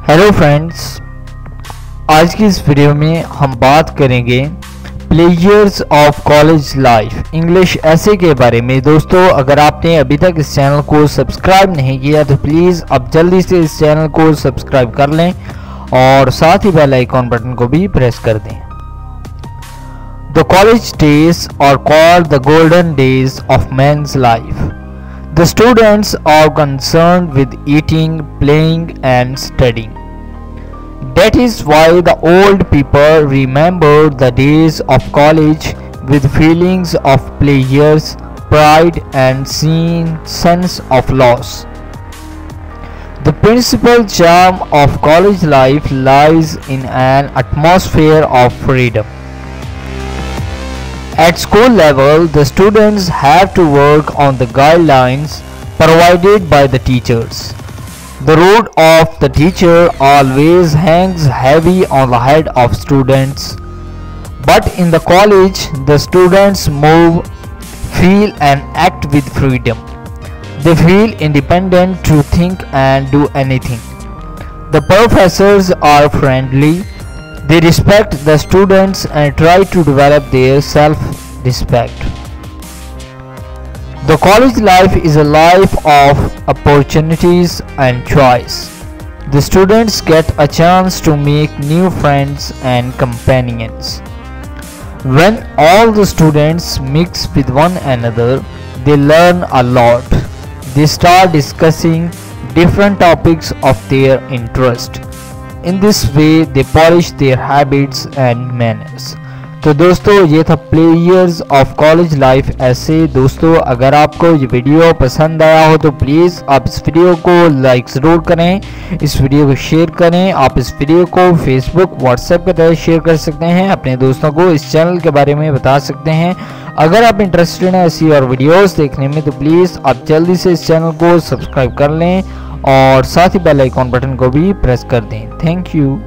Hello friends, आज की इस वीडियो में हम बात करेंगे pleasures of college life English ऐसे के बारे में। दोस्तों, अगर आपने अभी तक इस चैनल को सब्सक्राइब नहीं किया तो प्लीज़ अब जल्दी से इस चैनल को सब्सक्राइब कर लें और साथ ही बेल आइकॉन बटन को भी प्रेस कर दें। The college days are called the golden days of man's life. The students are concerned with eating, playing and studying. That is why the old people remember the days of college with feelings of pleasures, pride and sense of loss. The principal charm of college life lies in an atmosphere of freedom. At school level, the students have to work on the guidelines provided by the teachers. The rod of the teacher always hangs heavy on the head of students. But in the college, the students move, feel and act with freedom. They feel independent to think and do anything. The professors are friendly. They respect the students and try to develop their self-respect. The college life is a life of opportunities and choice. The students get a chance to make new friends and companions. When all the students mix with one another, they learn a lot. They start discussing different topics of their interest. In this way they polish their habits and manners. तो दोस्तों, ये था players of college life ऐसे। दोस्तों, अगर आपको ये video पसंद आया हो तो प्लीज़ आप इस वीडियो को लाइक ज़रूर करें, इस वीडियो को शेयर करें। आप इस वीडियो को फेसबुक व्हाट्सएप के तहत शेयर कर सकते हैं, अपने दोस्तों को इस चैनल के बारे में बता सकते हैं। अगर आप इंटरेस्टेड हैं ऐसी और वीडियोस देखने में तो प्लीज़ आप जल्दी से इस चैनल को सब्सक्राइब कर लें और साथ ही बेल आइकॉन बटन को भी प्रेस कर दें। Thank you.